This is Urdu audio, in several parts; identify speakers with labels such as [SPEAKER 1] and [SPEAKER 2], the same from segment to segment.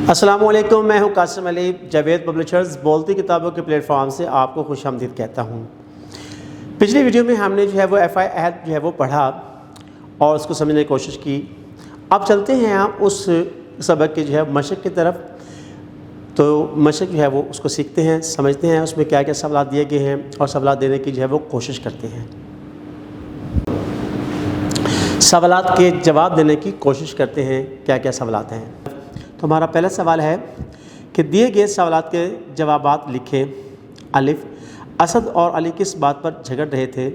[SPEAKER 1] السلام علیکم، میں ہوں قاسم علی، جاوید پبلشرز بولتی کتابوں کے پلیٹ فارم سے آپ کو خوش آمدید کہتا ہوں۔ پچھلی ویڈیو میں ہم نے وہ ایف آئی عہد وہ پڑھا اور اس کو سمجھنے کی کوشش کی۔ اب چلتے ہیں ہم اس سبق کے مشق کی طرف۔ تو مشق وہ اس کو سیکھتے ہیں، سمجھتے ہیں اس میں کیا کیا سوالات دیے گئے ہیں اور سوالات دینے کی وہ کوشش کرتے ہیں، سوالات کے جواب دینے کی کوشش کرتے ہیں کیا کیا سوالات ہیں۔ تو ہمارا پہلا سوال ہے کہ دیے گئے سوالات کے جوابات لکھیں۔ الف، اسد اور علی کس بات پر جھگڑ رہے تھے؟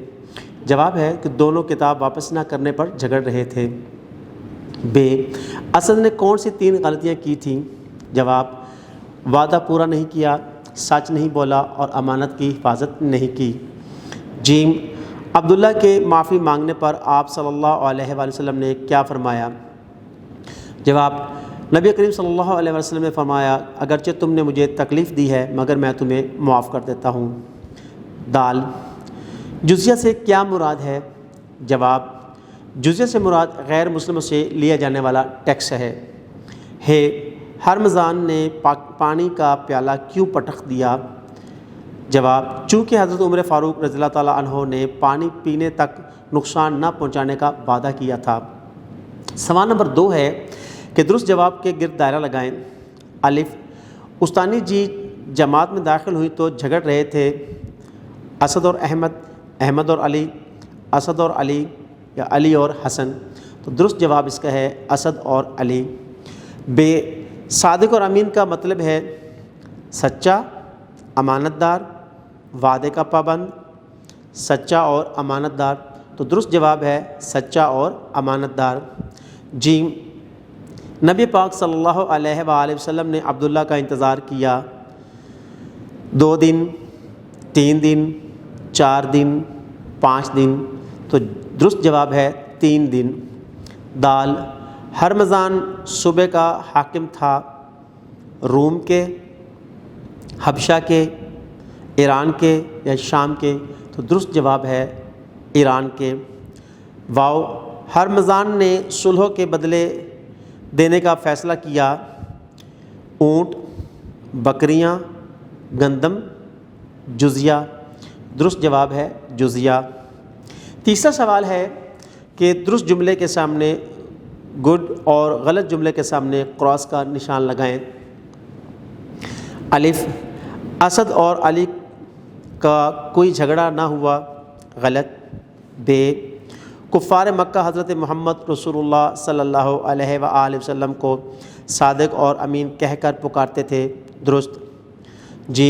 [SPEAKER 1] جواب ہے کہ دونوں کتاب واپس نہ کرنے پر جھگڑ رہے تھے۔ ب، اسد نے کون سی 3 غلطیاں کی تھیں؟ جواب، وعدہ پورا نہیں کیا، سچ نہیں بولا اور امانت کی حفاظت نہیں کی۔ ج، عبداللہ کے معافی مانگنے پر آپ صلی اللہ علیہ وآلہ وسلم نے کیا فرمایا؟ جواب، نبی کریم صلی اللہ علیہ وسلم نے فرمایا اگرچہ تم نے مجھے تکلیف دی ہے مگر میں تمہیں معاف کر دیتا ہوں۔ دال، جزیہ سے کیا مراد ہے؟ جواب، جزیہ سے مراد غیر مسلموں سے لیا جانے والا ٹیکس ہے۔ ہے، ہرمزان نے پانی کا پیالہ کیوں پٹخ دیا؟ جواب، چونکہ حضرت عمر فاروق رضی اللہ تعالیٰ عنہ نے پانی پینے تک نقصان نہ پہنچانے کا وعدہ کیا تھا۔ سوال نمبر 2 ہے کہ درست جواب کے گرد دائرہ لگائیں۔ الف، استانی جی جماعت میں داخل ہوئی تو جھگڑ رہے تھے اسد اور احمد، احمد اور علی، اسد اور علی یا علی اور حسن؟ تو درست جواب اس کا ہے اسد اور علی۔ ب، صادق اور امین کا مطلب ہے سچا، امانت دار، وعدے کا پابند، سچا اور امانت دار؟ تو درست جواب ہے سچا اور امانت دار۔ ج، نبی پاک صلی اللہ علیہ وآلہ وسلم نے عبداللہ کا انتظار کیا 2 دن، 3 دن، 4 دن، 5 دن؟ تو درست جواب ہے 3 دن۔ دال، ہرمزان صوبے کا حاکم تھا روم کے، حبشہ کے، ایران کے یا شام کے؟ تو درست جواب ہے ایران کے۔ واو، ہرمزان نے صلح کے بدلے دینے کا فیصلہ کیا اونٹ، بکریاں، گندم، جزیہ؟ درست جواب ہے جزیہ۔ تیسرا سوال ہے کہ درست جملے کے سامنے گڈ اور غلط جملے کے سامنے کراس کا نشان لگائیں۔ الف، اسد اور علی کا کوئی جھگڑا نہ ہوا، غلط۔ ب، کفار مکہ حضرت محمد رسول اللہ صلی اللہ علیہ وآلہ وسلم کو صادق اور امین کہہ کر پکارتے تھے، درست۔ ج،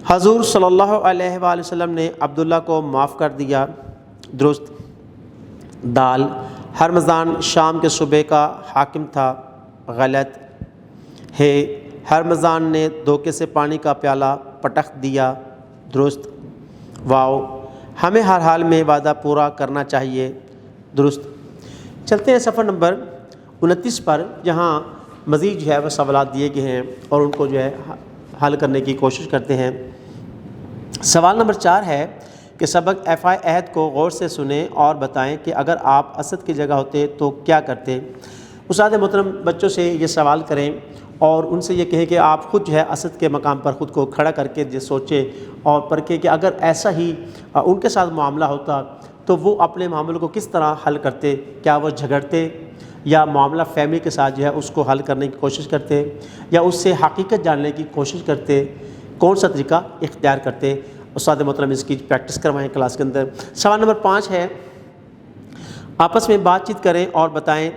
[SPEAKER 1] حضور صلی اللہ علیہ وآلہ وسلم نے عبداللہ کو معاف کر دیا، درست۔ دال، ہرمزان شام کے صوبے کا حاکم تھا، غلط۔ ہے، ہرمزان نے دھوکے سے پانی کا پیالہ پٹخ دیا، درست۔ واو، ہمیں ہر حال میں وعدہ پورا کرنا چاہیے، درست۔ چلتے ہیں صفحہ نمبر 29 پر، جہاں مزید وہ سوالات دیے گئے ہیں اور ان کو حل کرنے کی کوشش کرتے ہیں۔ سوال نمبر 4 ہے کہ سبق ایف آئی عہد کو غور سے سنیں اور بتائیں کہ اگر آپ اسد کی جگہ ہوتے تو کیا کرتے؟ استاد محترم بچوں سے یہ سوال کریں اور ان سے یہ کہیں کہ آپ خود اسد کے مقام پر خود کو کھڑا کر کے سوچیں اور پرکھیں کہ اگر ایسا ہی ان کے ساتھ معاملہ ہوتا تو وہ اپنے معاملے کو کس طرح حل کرتے؟ کیا وہ جھگڑتے یا معاملہ فیملی کے ساتھ اس کو حل کرنے کی کوشش کرتے یا اس سے حقیقت جاننے کی کوشش کرتے؟ کون سا طریقہ اختیار کرتے؟ استاد محترم اس کی پریکٹس کروائیں کلاس کے اندر۔ سوال نمبر 5 ہے آپس میں بات چیت کریں اور بتائیں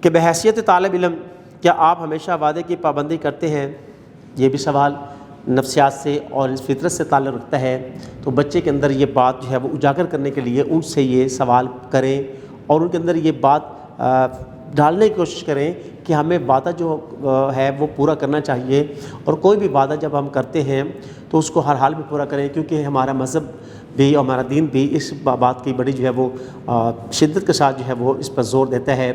[SPEAKER 1] کہ بحیثیت طالب علم کیا آپ ہمیشہ وعدے کی پابندی کرتے ہیں؟ یہ بھی سوال نفسیات سے اور اس فطرت سے تعلق رکھتا ہے، تو بچے کے اندر یہ بات وہ اجاگر کرنے کے لیے ان سے یہ سوال کریں اور ان کے اندر یہ بات ڈالنے کی کوشش کریں کہ ہمیں وعدہ ہے وہ پورا کرنا چاہیے، اور کوئی بھی وعدہ جب ہم کرتے ہیں تو اس کو ہر حال میں پورا کریں، کیونکہ ہمارا مذہب بھی اور ہمارا دین بھی اس بات کی بڑی وہ شدت کے ساتھ وہ اس پر زور دیتا ہے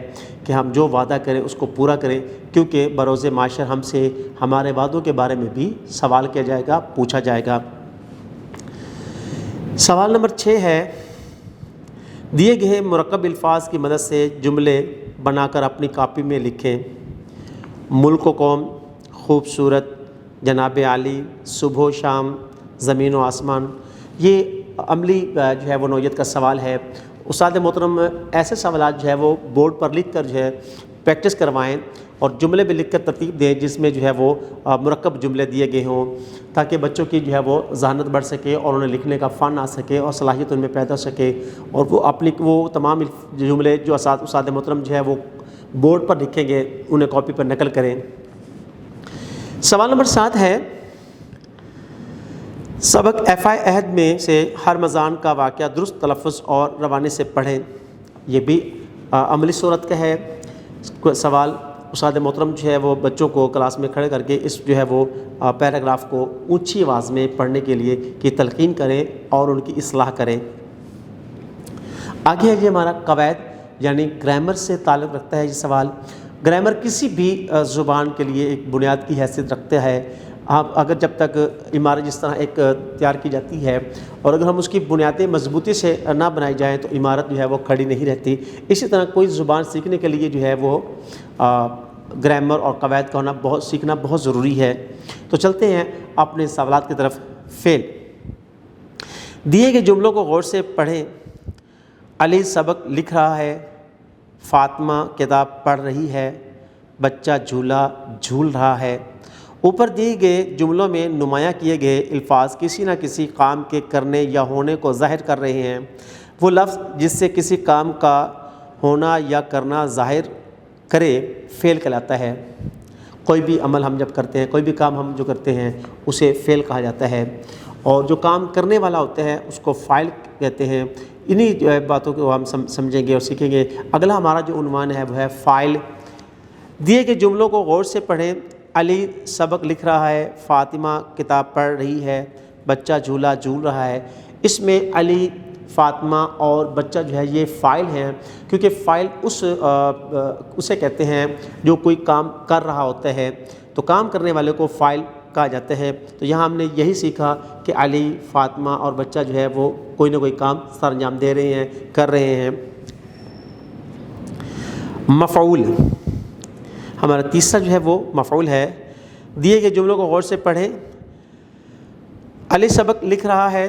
[SPEAKER 1] کہ ہم جو وعدہ کریں اس کو پورا کریں، کیونکہ بروز معاشر ہم سے ہمارے وعدوں کے بارے میں بھی سوال کیا جائے گا، پوچھا جائے گا۔ سوال نمبر 6 ہے دیے گئے مرکب الفاظ کی مدد سے جملے بنا کر اپنی کاپی میں لکھیں۔ ملک و قوم، خوبصورت، جناب عالی، صبح و شام، زمین و آسمان، یہ عملی جو ہے وہ نوعیت کا سوال ہے۔ استاد محترم ایسے سوالات جو ہے وہ بورڈ پر لکھ کر جو ہے پریکٹس کروائیں اور جملے بھی لکھ کر ترتیب دیں جس میں جو ہے وہ مرکب جملے دیے گئے ہوں، تاکہ بچوں کی جو ہے وہ ذہانت بڑھ سکے اور انہیں لکھنے کا فن آ سکے اور صلاحیت ان میں پیدا ہو سکے، اور وہ اپنی وہ تمام جملے جو استاد محترم جو ہے وہ بورڈ پر لکھیں گے انہیں کاپی پر نقل کریں۔ سوال نمبر 7 ہے، سبق ایفائے عہد میں سے ہر مضان کا واقعہ درست تلفظ اور روانی سے پڑھیں۔ یہ بھی عملی صورت کا ہے سوال۔ استاد محترم جو ہے وہ بچوں کو کلاس میں کھڑے کر کے اس جو ہے وہ پیراگراف کو اونچی آواز میں پڑھنے کے لیے کی تلقین کریں اور ان کی اصلاح کریں۔ آگے ہے جی ہمارا قواعد یعنی گرامر سے تعلق رکھتا ہے یہ سوال۔ گرامر کسی بھی زبان کے لیے ایک بنیاد کی حیثیت رکھتا ہے۔ اگر جب تک عمارت جس طرح ایک تیار کی جاتی ہے اور اگر ہم اس کی بنیادیں مضبوطی سے نہ بنائی جائیں تو عمارت جو ہے وہ کھڑی نہیں رہتی۔ اسی طرح کوئی زبان سیکھنے کے لیے جو ہے وہ گرامر اور قواعد کا ہونا سیکھنا بہت ضروری ہے۔ تو چلتے ہیں اپنے سوالات کی طرف۔ فعل، دیے گئے جملوں کو غور سے پڑھیں۔ علی سبق لکھ رہا ہے، فاطمہ کتاب پڑھ رہی ہے، بچہ جھولا جھول رہا ہے۔ اوپر دیے گئے جملوں میں نمایاں کیے گئے الفاظ کسی نہ کسی کام کے کرنے یا ہونے کو ظاہر کر رہے ہیں۔ وہ لفظ جس سے کسی کام کا ہونا یا کرنا ظاہر کرے فعل کہلاتا ہے۔ کوئی بھی عمل ہم جب کرتے ہیں، کوئی بھی کام ہم جو کرتے ہیں اسے فعل کہا جاتا ہے، اور جو کام کرنے والا ہوتا ہے اس کو فاعل کہتے ہیں۔ انہی جو ہے باتوں کو ہم سمجھیں گے اور سیکھیں گے۔ اگلا ہمارا جو عنوان ہے وہ ہے فاعل۔ دیے گئے جملوں کو غور سے پڑھیں۔ علی سبق لکھ رہا ہے، فاطمہ کتاب پڑھ رہی ہے، بچہ جھولا جھول رہا ہے۔ اس میں علی، فاطمہ اور بچہ جو ہے یہ فاعل ہیں، کیونکہ فاعل اسے کہتے ہیں جو کوئی کام کر رہا ہوتا ہے، تو کام کرنے والے کو فاعل کہا جاتا ہے۔ تو یہاں ہم نے یہی سیکھا کہ علی، فاطمہ اور بچہ جو ہے وہ کوئی نہ کوئی کام سر انجام دے رہے ہیں، کر رہے ہیں۔ مفعول، ہمارا تیسرا جو ہے وہ مفعول ہے۔ دیے گئے جملوں کو غور سے پڑھیں۔ علی سبق لکھ رہا ہے،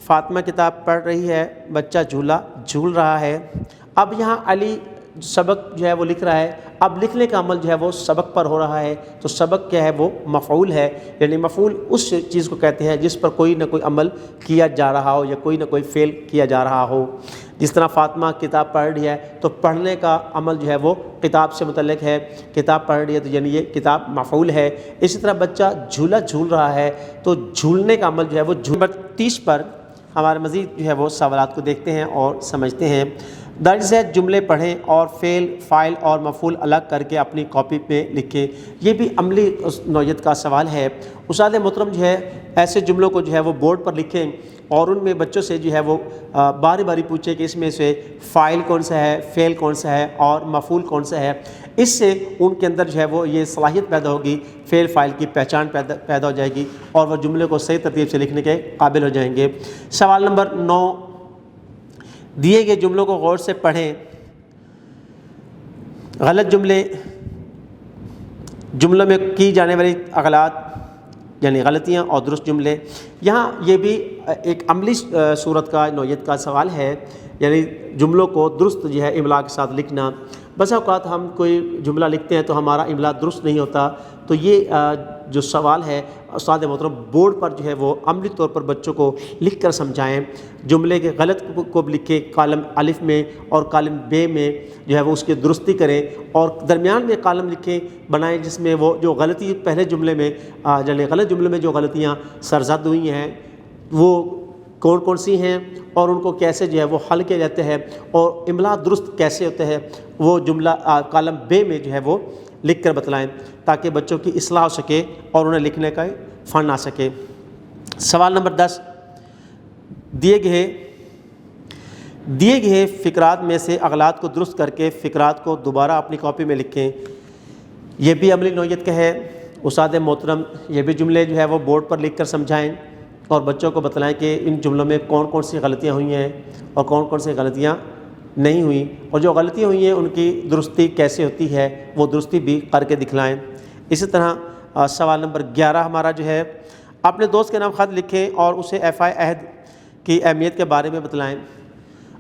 [SPEAKER 1] فاطمہ کتاب پڑھ رہی ہے، بچہ جھولا جھول رہا ہے۔ اب یہاں علی سبق جو ہے وہ لکھ رہا ہے، اب لکھنے کا عمل جو ہے وہ سبق پر ہو رہا ہے، تو سبق کیا ہے وہ مفعول ہے، یعنی مفعول اس چیز کو کہتے ہیں جس پر کوئی نہ کوئی عمل کیا جا رہا ہو یا کوئی نہ کوئی فعل کیا جا رہا ہو۔ جس طرح فاطمہ کتاب پڑھ رہی ہے تو پڑھنے کا عمل جو ہے وہ کتاب سے متعلق ہے، کتاب پڑھ رہی ہے تو یعنی یہ کتاب مفعول ہے۔ اسی طرح بچہ جھولا جھول رہا ہے تو جھولنے کا عمل جو ہے وہ نمبر 30 پر ہمارے مزید جو ہے وہ سوالات کو دیکھتے ہیں اور سمجھتے ہیں۔ درج ذیل جملے پڑھیں اور فعل، فاعل اور مفعول الگ کر کے اپنی کاپی پہ لکھیں۔ یہ بھی عملی نوعیت کا سوال ہے۔ استاد محترم جو ہے ایسے جملوں کو جو ہے وہ بورڈ پر لکھیں اور ان میں بچوں سے جو ہے وہ باری باری پوچھیں کہ اس میں سے فاعل کون سا ہے، فعل کون سا ہے اور مفعول کون سا ہے۔ اس سے ان کے اندر جو ہے وہ یہ صلاحیت پیدا ہوگی، فعل فاعل کی پہچان پیدا ہو جائے گی اور وہ جملے کو صحیح ترتیب سے لکھنے کے قابل ہو جائیں گے۔ سوال نمبر 9، دیے گئے جملوں کو غور سے پڑھیں۔ غلط جملوں میں کی جانے والی اغلاط یعنی غلطیاں اور درست جملے۔ یہاں یہ بھی ایک عملی صورت کا نوعیت کا سوال ہے، یعنی جملوں کو درست جو ہے املا کے ساتھ لکھنا۔ بسا اوقات ہم کوئی جملہ لکھتے ہیں تو ہمارا املا درست نہیں ہوتا، تو یہ جو سوال ہے استاد محترم بورڈ پر جو ہے وہ عملی طور پر بچوں کو لکھ کر سمجھائیں۔ جملے کے غلط کو لکھیں کالم الف میں اور کالم بے میں جو ہے وہ اس کی درستی کریں، اور درمیان میں کالم لکھیں بنائیں جس میں وہ جو غلطی پہلے جملے میں یعنی غلط جملے میں جو غلطیاں سرزد ہوئی ہیں وہ کون کون سی ہیں اور ان کو کیسے جو ہے وہ حل کیا جاتا ہے، اور املا درست کیسے ہوتا ہے وہ جملہ کالم بے میں جو ہے وہ لکھ کر بتلائیں تاکہ بچوں کی اصلاح ہو سکے اور انہیں لکھنے کا فن آ سکے۔ سوال نمبر 10، دیے گئے فقرات میں سے اغلاط کو درست کر کے فقرات کو دوبارہ اپنی کاپی میں لکھیں۔ یہ بھی عملی نوعیت کا ہے۔ استاد محترم یہ بھی جملے جو ہے وہ بورڈ پر لکھ کر سمجھائیں اور بچوں کو بتلائیں کہ ان جملوں میں کون کون سی غلطیاں ہوئی ہیں اور کون کون سی غلطیاں نہیں ہوئی اور جو غلطیاں ہوئی ہیں ان کی درستی کیسے ہوتی ہے وہ درستی بھی کر کے دکھلائیں۔ اسی طرح سوال نمبر 11 ہمارا جو ہے، اپنے دوست کے نام خط لکھیں اور اسے FI عہد کی اہمیت کے بارے میں بتلائیں۔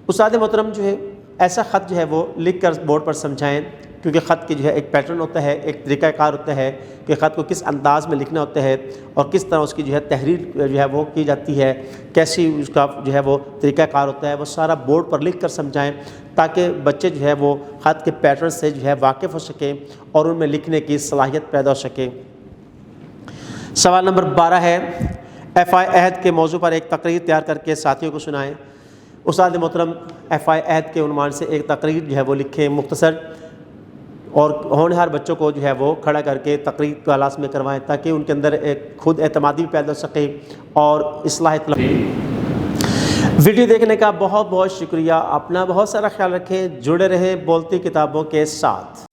[SPEAKER 1] استاد محترم جو ہے ایسا خط جو ہے وہ لکھ کر بورڈ پر سمجھائیں، کیونکہ خط کی جو ہے ایک پیٹرن ہوتا ہے، ایک طریقہ کار ہوتا ہے کہ خط کو کس انداز میں لکھنا ہوتا ہے اور کس طرح اس کی جو ہے تحریر جو ہے وہ کی جاتی ہے، کیسی اس کا جو ہے وہ طریقہ کار ہوتا ہے، وہ سارا بورڈ پر لکھ کر سمجھائیں تاکہ بچے جو ہے وہ خط کے پیٹرن سے جو ہے واقف ہو سکیں اور ان میں لکھنے کی صلاحیت پیدا ہو سکے۔ سوال نمبر 12 ہے، FI عہد کے موضوع پر ایک تقریر تیار کر کے ساتھیوں کو سنائیں۔ استاد محترم FI عہد کے عنوان سے ایک تقریر جو ہے وہ لکھیں مختصر، اور ہونہار بچوں کو جو ہے وہ کھڑا کر کے تقریر کلاس میں کروائیں تاکہ ان کے اندر ایک خود اعتمادی پیدا ہو سکے اور اصلاح طلب۔ ویڈیو دیکھنے کا بہت بہت شکریہ، اپنا بہت سارا خیال رکھیں، جڑے رہیں بولتی کتابوں کے ساتھ۔